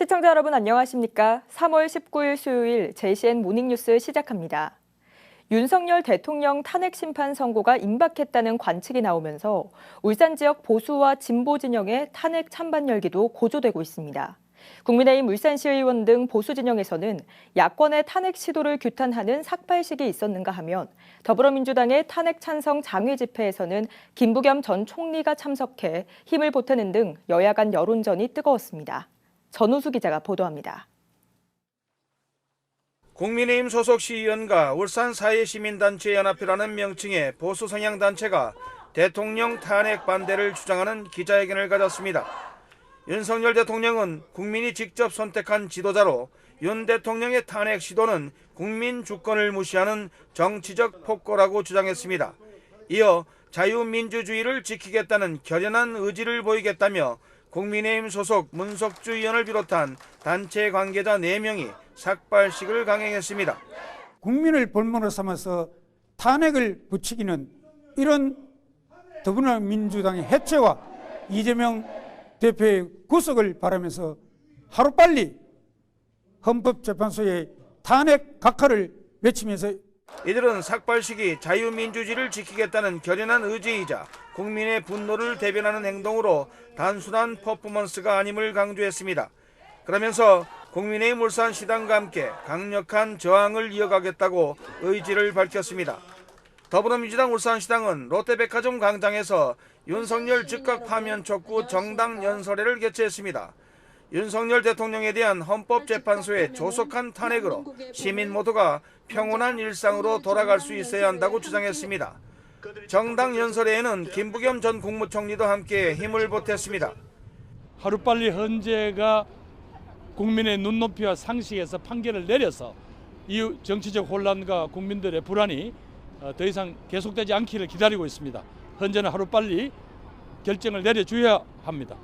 시청자 여러분 안녕하십니까? 3월 19일 수요일 JCN 모닝뉴스 시작합니다. 윤석열 대통령 탄핵 심판 선고가 임박했다는 관측이 나오면서 울산 지역 보수와 진보 진영의 탄핵 찬반 열기도 고조되고 있습니다. 국민의힘 울산시 의원 등 보수 진영에서는 야권의 탄핵 시도를 규탄하는 삭발식이 있었는가 하면 더불어민주당의 탄핵 찬성 장외 집회에서는 김부겸 전 총리가 참석해 힘을 보태는 등 여야 간 여론전이 뜨거웠습니다. 전우수 기자가 보도합니다. 국민의힘 소속 시의원과 울산 사회시민단체 연합회라는 명칭의 보수 성향 단체가 대통령 탄핵 반대를 주장하는 기자회견을 가졌습니다. 윤석열 대통령은 국민이 직접 선택한 지도자로 윤 대통령의 탄핵 시도는 국민 주권을 무시하는 정치적 폭거라고 주장했습니다. 이어 자유민주주의를 지키겠다는 결연한 의지를 보이겠다며 국민의힘 소속 문석주 의원을 비롯한 단체 관계자 4명이 삭발식을 강행했습니다. 국민을 볼모로 삼아서 탄핵을 부추기는 이런 더불어민주당의 해체와 이재명 대표의 구속을 바라면서 하루빨리 헌법재판소의 탄핵 각하를 외치면서 이들은 삭발식이 자유민주주의를 지키겠다는 결연한 의지이자 국민의 분노를 대변하는 행동으로 단순한 퍼포먼스가 아님을 강조했습니다. 그러면서 국민의힘 울산시당과 함께 강력한 저항을 이어가겠다고 의지를 밝혔습니다. 더불어민주당 울산시당은 롯데백화점 광장에서 윤석열 즉각 파면 촉구 정당 연설회를 개최했습니다. 윤석열 대통령에 대한 헌법재판소의 조속한 탄핵으로 시민 모두가 평온한 일상으로 돌아갈 수 있어야 한다고 주장했습니다. 정당 연설회에는 김부겸 전 국무총리도 함께 힘을 보탰습니다. 하루빨리 헌재가 국민의 눈높이와 상식에서 판결을 내려서 이 정치적 혼란과 국민들의 불안이 더 이상 계속되지 않기를 기다리고 있습니다. 헌재는 하루빨리 결정을 내려줘야 합니다.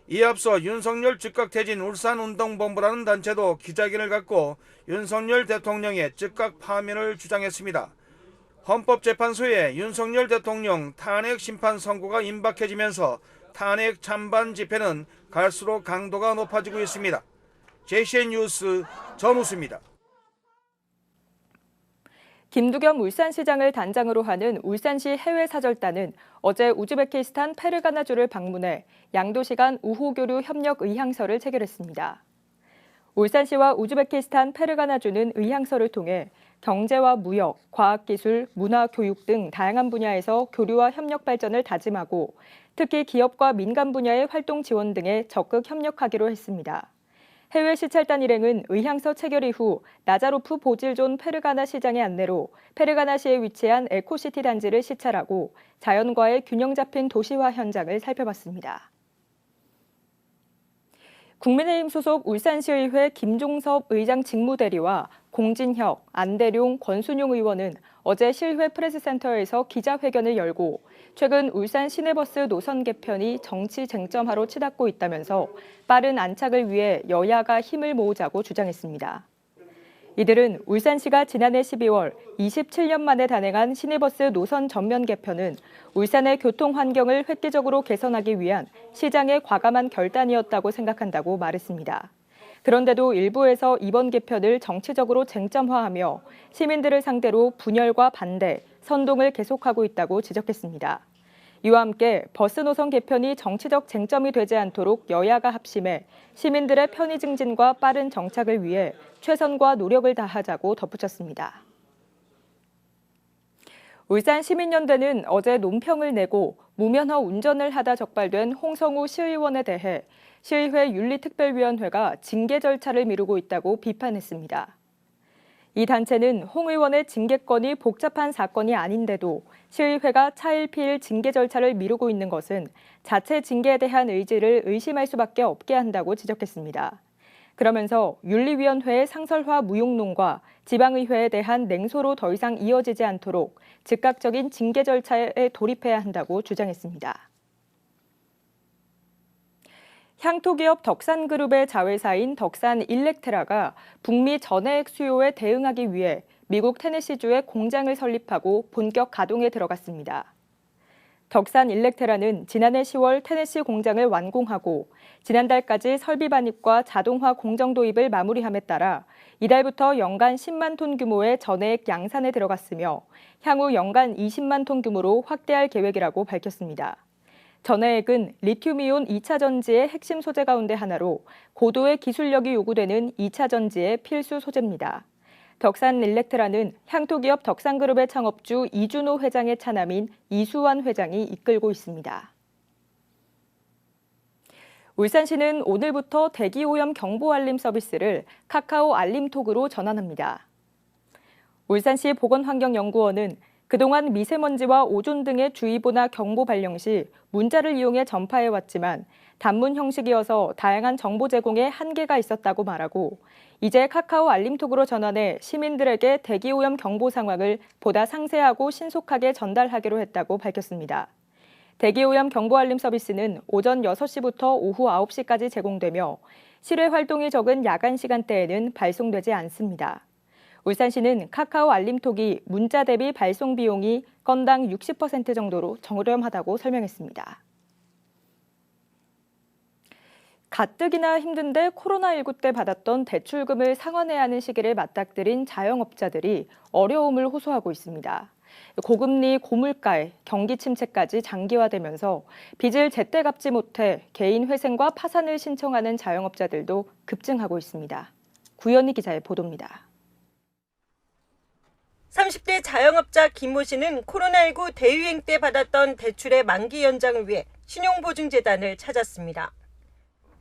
이에 앞서 윤석열 즉각 퇴진 울산운동본부라는 단체도 기자회견을 갖고 윤석열 대통령의 즉각 파면을 주장했습니다. 헌법재판소에 윤석열 대통령 탄핵 심판 선고가 임박해지면서 탄핵 찬반 집회는 갈수록 강도가 높아지고 있습니다. JCN 뉴스 전우수입니다. 김두겸 울산시장을 단장으로 하는 울산시 해외사절단은 어제 우즈베키스탄 페르가나주를 방문해 양도시 간 우호교류 협력 의향서를 체결했습니다. 울산시와 우즈베키스탄 페르가나주는 의향서를 통해 경제와 무역, 과학기술, 문화교육 등 다양한 분야에서 교류와 협력 발전을 다짐하고 특히 기업과 민간 분야의 활동 지원 등에 적극 협력하기로 했습니다. 해외 시찰단 일행은 의향서 체결 이후 나자로프 보질존 페르가나 시장의 안내로 페르가나시에 위치한 에코시티 단지를 시찰하고 자연과의 균형 잡힌 도시화 현장을 살펴봤습니다. 국민의힘 소속 울산시의회 김종섭 의장 직무대리와 공진혁, 안대룡, 권순용 의원은 어제 실회 프레스센터에서 기자회견을 열고 최근 울산 시내버스 노선 개편이 정치 쟁점화로 치닫고 있다면서 빠른 안착을 위해 여야가 힘을 모으자고 주장했습니다. 이들은 울산시가 지난해 12월 27년 만에 단행한 시내버스 노선 전면 개편은 울산의 교통 환경을 획기적으로 개선하기 위한 시장의 과감한 결단이었다고 생각한다고 말했습니다. 그런데도 일부에서 이번 개편을 정치적으로 쟁점화하며 시민들을 상대로 분열과 반대, 선동을 계속하고 있다고 지적했습니다. 이와 함께 버스 노선 개편이 정치적 쟁점이 되지 않도록 여야가 합심해 시민들의 편의 증진과 빠른 정착을 위해 최선과 노력을 다하자고 덧붙였습니다. 울산시민연대는 어제 논평을 내고 무면허 운전을 하다 적발된 홍성우 시의원에 대해 시의회 윤리특별위원회가 징계 절차를 미루고 있다고 비판했습니다. 이 단체는 홍 의원의 징계건이 복잡한 사건이 아닌데도 시의회가 차일피일 징계 절차를 미루고 있는 것은 자체 징계에 대한 의지를 의심할 수밖에 없게 한다고 지적했습니다. 그러면서 윤리위원회의 상설화 무용론과 지방의회에 대한 냉소로 더 이상 이어지지 않도록 즉각적인 징계 절차에 돌입해야 한다고 주장했습니다. 향토기업 덕산그룹의 자회사인 덕산일렉테라가 북미 전해액 수요에 대응하기 위해 미국 테네시주에 공장을 설립하고 본격 가동에 들어갔습니다. 덕산 일렉테라는 지난해 10월 테네시 공장을 완공하고 지난달까지 설비 반입과 자동화 공정 도입을 마무리함에 따라 이달부터 연간 10만 톤 규모의 전해액 양산에 들어갔으며 향후 연간 20만 톤 규모로 확대할 계획이라고 밝혔습니다. 전해액은 리튬이온 2차 전지의 핵심 소재 가운데 하나로 고도의 기술력이 요구되는 2차 전지의 필수 소재입니다. 덕산 일렉트라는 향토기업 덕산그룹의 창업주 이준호 회장의 차남인 이수환 회장이 이끌고 있습니다. 울산시는 오늘부터 대기오염 경보 알림 서비스를 카카오 알림톡으로 전환합니다. 울산시 보건환경연구원은 그동안 미세먼지와 오존 등의 주의보나 경보 발령 시 문자를 이용해 전파해왔지만 단문 형식이어서 다양한 정보 제공에 한계가 있었다고 말하고 이제 카카오 알림톡으로 전환해 시민들에게 대기오염 경보 상황을 보다 상세하고 신속하게 전달하기로 했다고 밝혔습니다. 대기오염 경보 알림 서비스는 오전 6시부터 오후 9시까지 제공되며 실외 활동이 적은 야간 시간대에는 발송되지 않습니다. 울산시는 카카오 알림톡이 문자 대비 발송 비용이 건당 60% 정도로 저렴하다고 설명했습니다. 가뜩이나 힘든데 코로나19 때 받았던 대출금을 상환해야 하는 시기를 맞닥뜨린 자영업자들이 어려움을 호소하고 있습니다. 고금리, 고물가에 경기 침체까지 장기화되면서 빚을 제때 갚지 못해 개인 회생과 파산을 신청하는 자영업자들도 급증하고 있습니다. 구현희 기자의 보도입니다. 30대 자영업자 김모 씨는 코로나19 대유행 때 받았던 대출의 만기 연장을 위해 신용보증재단을 찾았습니다.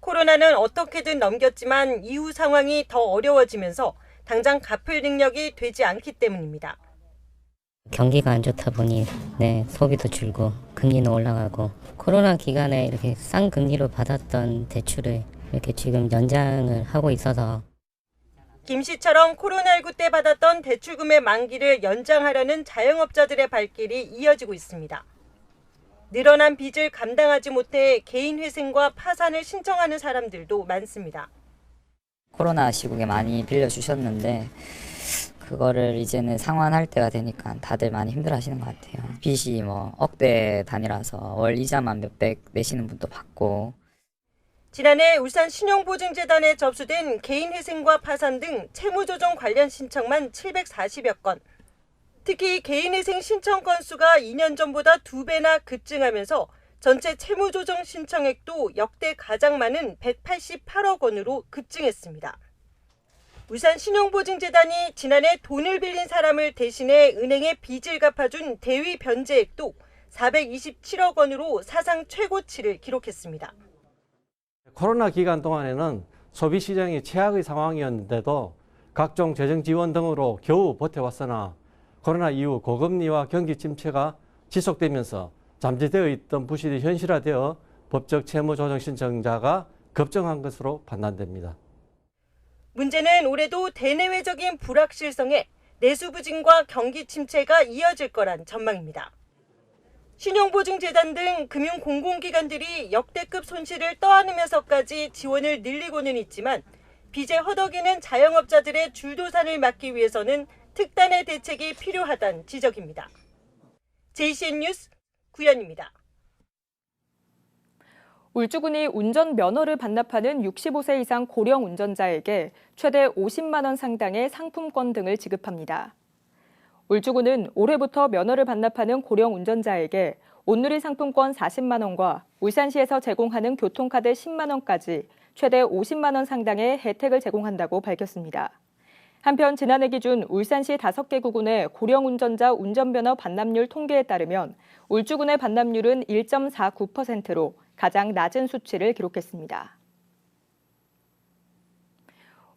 코로나는 어떻게든 넘겼지만 이후 상황이 더 어려워지면서 당장 갚을 능력이 되지 않기 때문입니다. 경기가 안 좋다 보니 소비도 줄고 금리는 올라가고 코로나 기간에 이렇게 싼 금리로 받았던 대출을 이렇게 지금 연장을 하고 있어서 김 씨처럼 코로나19 때 받았던 대출금의 만기를 연장하려는 자영업자들의 발길이 이어지고 있습니다. 늘어난 빚을 감당하지 못해 개인 회생과 파산을 신청하는 사람들도 많습니다. 코로나 시국에 많이 빌려주셨는데 그거를 이제는 상환할 때가 되니까 다들 많이 힘들어하시는 것 같아요. 빚이 억대 단위라서 월 이자만 몇백 내시는 분도 봤고. 지난해 울산 신용보증재단에 접수된 개인 회생과 파산 등 채무조정 관련 신청만 740여 건. 특히 개인 회생 신청 건수가 2년 전보다 2배나 급증하면서 전체 채무조정 신청액도 역대 가장 많은 188억 원으로 급증했습니다. 울산 신용보증재단이 지난해 돈을 빌린 사람을 대신해 은행에 빚을 갚아준 대위 변제액도 427억 원으로 사상 최고치를 기록했습니다. 코로나 기간 동안에는 소비시장이 최악의 상황이었는데도 각종 재정 지원 등으로 겨우 버텨왔으나 코로나 이후 고금리와 경기 침체가 지속되면서 잠재되어 있던 부실이 현실화되어 법적 채무 조정 신청자가 급증한 것으로 판단됩니다. 문제는 올해도 대내외적인 불확실성에 내수 부진과 경기 침체가 이어질 거란 전망입니다. 신용보증재단 등 금융공공기관들이 역대급 손실을 떠안으면서까지 지원을 늘리고는 있지만 빚에 허덕이는 자영업자들의 줄도산을 막기 위해서는 특단의 대책이 필요하다는 지적입니다. JCN 뉴스 구현입니다. 울주군이 운전면허를 반납하는 65세 이상 고령 운전자에게 최대 50만 원 상당의 상품권 등을 지급합니다. 울주군은 올해부터 면허를 반납하는 고령 운전자에게 온누리 상품권 40만 원과 울산시에서 제공하는 교통카드 10만 원까지 최대 50만 원 상당의 혜택을 제공한다고 밝혔습니다. 한편 지난해 기준 울산시 5개 구군의 고령 운전자 운전면허 반납률 통계에 따르면 울주군의 반납률은 1.49%로 가장 낮은 수치를 기록했습니다.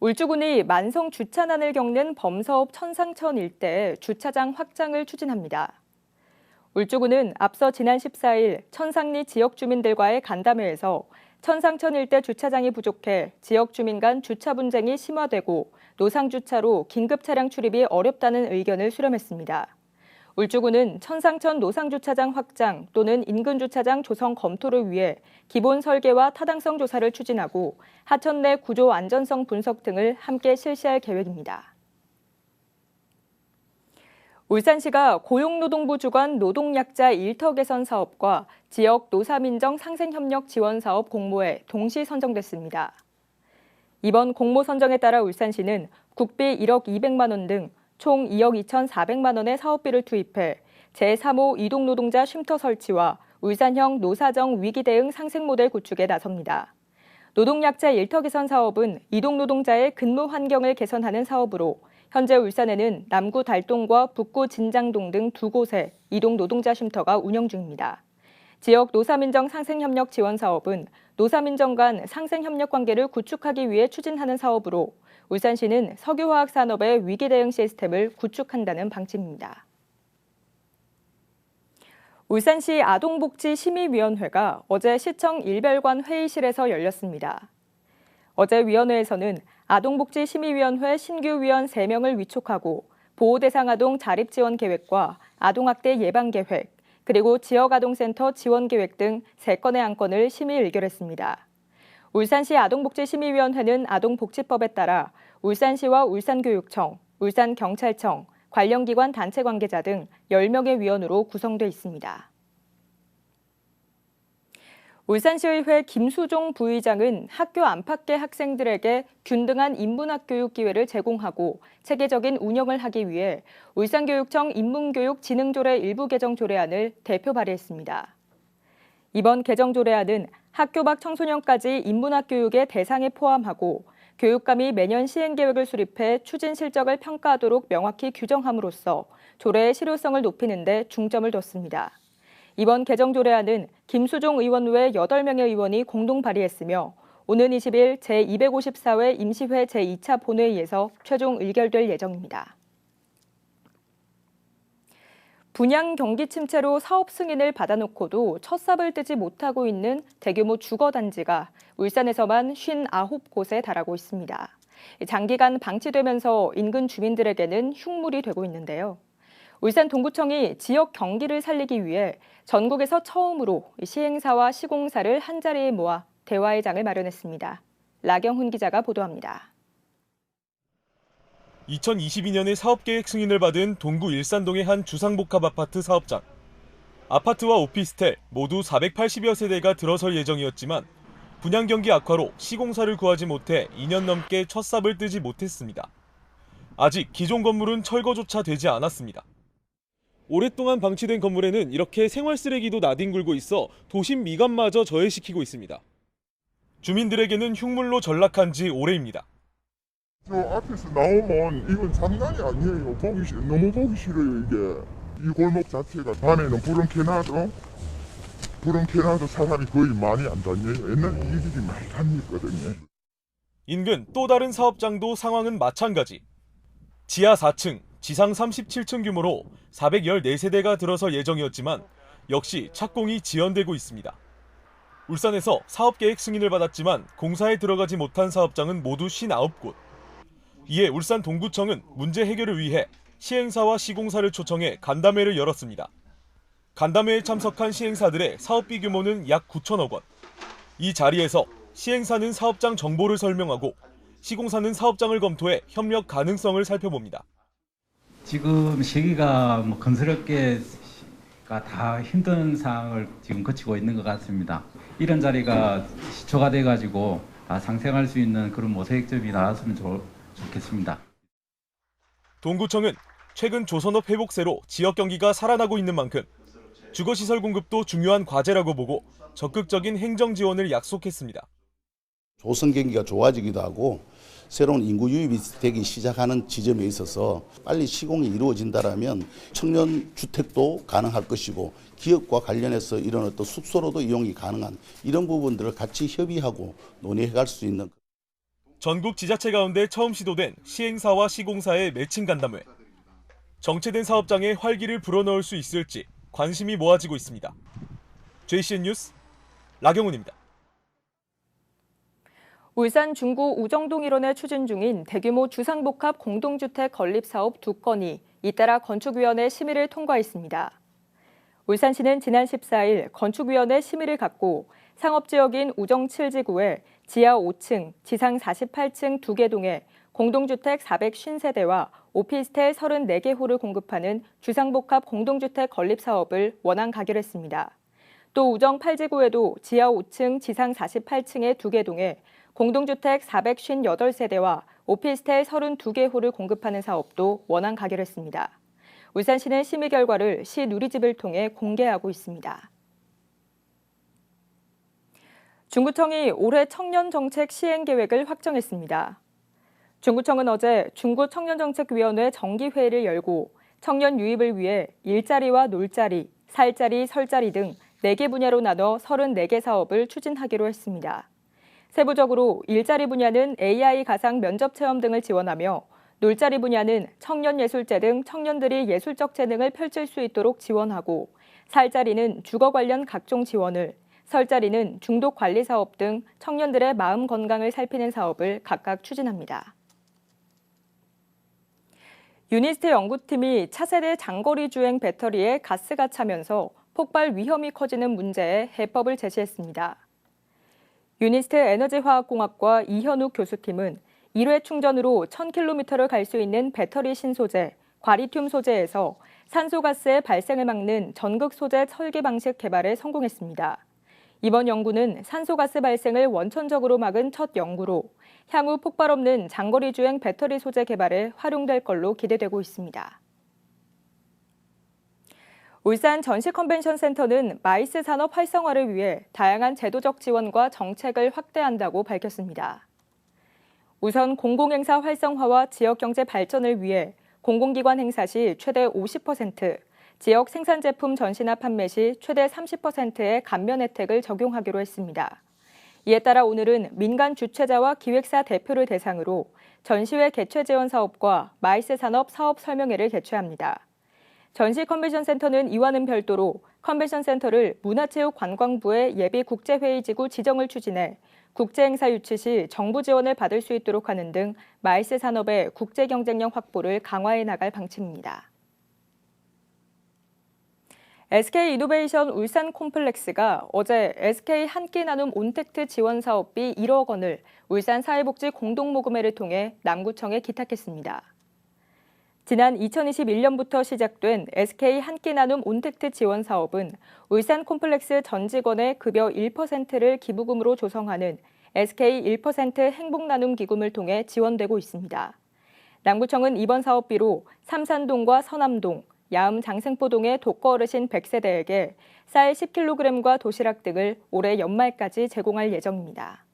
울주군이 만성 주차난을 겪는 범서읍 천상천 일대에 주차장 확장을 추진합니다. 울주군은 앞서 지난 14일 천상리 지역 주민들과의 간담회에서 천상천 일대 주차장이 부족해 지역 주민 간 주차 분쟁이 심화되고 노상주차로 긴급 차량 출입이 어렵다는 의견을 수렴했습니다. 울주군은 천상천 노상주차장 확장 또는 인근 주차장 조성 검토를 위해 기본 설계와 타당성 조사를 추진하고 하천 내 구조 안전성 분석 등을 함께 실시할 계획입니다. 울산시가 고용노동부 주관 노동약자 일터 개선 사업과 지역 노사민정 상생협력 지원 사업 공모에 동시 선정됐습니다. 이번 공모 선정에 따라 울산시는 국비 1억 200만 원 등 총 2억 2,400만 원의 사업비를 투입해 제3호 이동노동자 쉼터 설치와 울산형 노사정 위기 대응 상생 모델 구축에 나섭니다. 노동약자 일터 개선 사업은 이동노동자의 근무 환경을 개선하는 사업으로 현재 울산에는 남구 달동과 북구 진장동 등 두 곳에 이동노동자 쉼터가 운영 중입니다. 지역 노사민정 상생협력 지원 사업은 노사민정 간 상생협력 관계를 구축하기 위해 추진하는 사업으로 울산시는 석유화학 산업의 위기 대응 시스템을 구축한다는 방침입니다. 울산시 아동복지심의위원회가 어제 시청 일별관 회의실에서 열렸습니다. 어제 위원회에서는 아동복지심의위원회 신규 위원 3명을 위촉하고 보호대상 아동 자립지원 계획과 아동학대 예방 계획, 그리고 지역아동센터 지원 계획 등 3건의 안건을 심의 의결했습니다. 울산시 아동복지심의위원회는 아동복지법에 따라 울산시와 울산교육청, 울산경찰청, 관련기관 단체 관계자 등 10명의 위원으로 구성돼 있습니다. 울산시의회 김수종 부의장은 학교 안팎의 학생들에게 균등한 인문학 교육 기회를 제공하고 체계적인 운영을 하기 위해 울산교육청 인문교육 진흥조례 일부 개정 조례안을 대표 발의했습니다. 이번 개정 조례안은 학교 밖 청소년까지 인문학 교육의 대상에 포함하고 교육감이 매년 시행계획을 수립해 추진 실적을 평가하도록 명확히 규정함으로써 조례의 실효성을 높이는 데 중점을 뒀습니다. 이번 개정 조례안은 김수종 의원 외 8명의 의원이 공동 발의했으며 오는 20일 제254회 임시회 제2차 본회의에서 최종 의결될 예정입니다. 분양 경기 침체로 사업 승인을 받아놓고도 첫 삽을 뜨지 못하고 있는 대규모 주거단지가 울산에서만 59곳에 달하고 있습니다. 장기간 방치되면서 인근 주민들에게는 흉물이 되고 있는데요. 울산 동구청이 지역 경기를 살리기 위해 전국에서 처음으로 시행사와 시공사를 한자리에 모아 대화의 장을 마련했습니다. 라경훈 기자가 보도합니다. 2022년에 사업계획 승인을 받은 동구 일산동의 한 주상복합 아파트 사업장. 아파트와 오피스텔 모두 480여 세대가 들어설 예정이었지만 분양 경기 악화로 시공사를 구하지 못해 2년 넘게 첫 삽을 뜨지 못했습니다. 아직 기존 건물은 철거조차 되지 않았습니다. 오랫동안 방치된 건물에는 이렇게 생활 쓰레기도 나뒹굴고 있어 도심 미감마저 저해시키고 있습니다. 주민들에게는 흉물로 전락한 지 오래입니다. 저 앞에서 나오면 이건 장난이 아니에요. 너무 보기 싫어요, 이게. 이 골목 자체가 밤에는 불은 켜놔도 사람이 거의 많이 안 다녀요. 옛날에 이 길이 많이 다녔거든요. 인근 또 다른 사업장도 상황은 마찬가지. 지하 4층, 지상 37층 규모로 414세대가 들어설 예정이었지만 역시 착공이 지연되고 있습니다. 울산에서 사업계획 승인을 받았지만 공사에 들어가지 못한 사업장은 모두 59곳. 이에 울산 동구청은 문제 해결을 위해 시행사와 시공사를 초청해 간담회를 열었습니다. 간담회에 참석한 시행사들의 사업비 규모는 약 9천억 원. 이 자리에서 시행사는 사업장 정보를 설명하고 시공사는 사업장을 검토해 협력 가능성을 살펴봅니다. 지금 시기가 건설업계가 다 힘든 상황을 지금 거치고 있는 것 같습니다. 이런 자리가 시초가 돼가지고 상생할 수 있는 그런 모색점이 나왔으면 좋겠습니다. 동구청은 최근 조선업 회복세로 지역 경기가 살아나고 있는 만큼 주거시설 공급도 중요한 과제라고 보고 적극적인 행정 지원을 약속했습니다. 조선 경기가 좋아지기도 하고 새로운 인구 유입이 되기 시작하는 지점에 있어서 빨리 시공이 이루어진다면 청년 주택도 가능할 것이고 기업과 관련해서 이런 어떤 숙소로도 이용이 가능한 이런 부분들을 같이 협의하고 논의해 갈 수 있는. 전국 지자체 가운데 처음 시도된 시행사와 시공사의 매칭 간담회. 정체된 사업장에 활기를 불어넣을 수 있을지 관심이 모아지고 있습니다. JCN 뉴스 라경훈입니다. 울산 중구 우정동 일원에 추진 중인 대규모 주상복합 공동주택 건립 사업 2건이 잇따라 건축위원회 심의를 통과했습니다. 울산시는 지난 14일 건축위원회 심의를 갖고 상업지역인 우정 7지구에 지하 5층, 지상 48층 2개 동에 공동주택 450세대와 오피스텔 34개 호를 공급하는 주상복합 공동주택 건립 사업을 원안 가결했습니다. 또 우정 8지구에도 지하 5층, 지상 48층의 2개 동에 공동주택 458세대와 오피스텔 32개 호를 공급하는 사업도 원안 가결했습니다. 울산시는 심의 결과를 시 누리집을 통해 공개하고 있습니다. 중구청이 올해 청년정책 시행계획을 확정했습니다. 중구청은 어제 중구청년정책위원회 정기회의를 열고 청년 유입을 위해 일자리와 놀자리, 살자리, 설자리 등 4개 분야로 나눠 34개 사업을 추진하기로 했습니다. 세부적으로 일자리 분야는 AI 가상 면접 체험 등을 지원하며 놀자리 분야는 청년예술제 등 청년들이 예술적 재능을 펼칠 수 있도록 지원하고 살자리는 주거 관련 각종 지원을, 설자리는 중독 관리 사업 등 청년들의 마음 건강을 살피는 사업을 각각 추진합니다. 유니스트 연구팀이 차세대 장거리 주행 배터리에 가스가 차면서 폭발 위험이 커지는 문제에 해법을 제시했습니다. 유니스트 에너지화학공학과 이현욱 교수팀은 1회 충전으로 1000km를 갈 수 있는 배터리 신소재, 과리튬 소재에서 산소가스의 발생을 막는 전극 소재 설계 방식 개발에 성공했습니다. 이번 연구는 산소가스 발생을 원천적으로 막은 첫 연구로 향후 폭발 없는 장거리 주행 배터리 소재 개발에 활용될 걸로 기대되고 있습니다. 울산 전시컨벤션센터는 마이스 산업 활성화를 위해 다양한 제도적 지원과 정책을 확대한다고 밝혔습니다. 우선 공공행사 활성화와 지역경제 발전을 위해 공공기관 행사 시 최대 50%, 지역 생산제품 전시나 판매 시 최대 30%의 감면 혜택을 적용하기로 했습니다. 이에 따라 오늘은 민간 주최자와 기획사 대표를 대상으로 전시회 개최 지원 사업과 마이스 산업 사업 설명회를 개최합니다. 전시 컨벤션 센터는 이와는 별도로 컨벤션 센터를 문화체육관광부의 예비 국제회의지구 지정을 추진해 국제행사 유치 시 정부 지원을 받을 수 있도록 하는 등 마이스 산업의 국제 경쟁력 확보를 강화해 나갈 방침입니다. SK이노베이션 울산 콤플렉스가 어제 SK 한 끼 나눔 온택트 지원 사업비 1억 원을 울산 사회복지 공동모금회를 통해 남구청에 기탁했습니다. 지난 2021년부터 시작된 SK 한 끼 나눔 온택트 지원 사업은 울산 콤플렉스 전 직원의 급여 1%를 기부금으로 조성하는 SK 1% 행복나눔 기금을 통해 지원되고 있습니다. 남구청은 이번 사업비로 삼산동과 서남동, 야음 장생포동의 독거 어르신 100세대에게 쌀 10kg과 도시락 등을 올해 연말까지 제공할 예정입니다.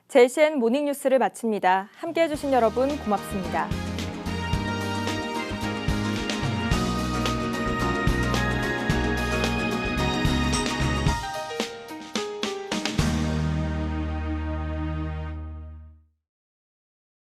JCN 모닝뉴스를 마칩니다. 함께해 주신 여러분 고맙습니다.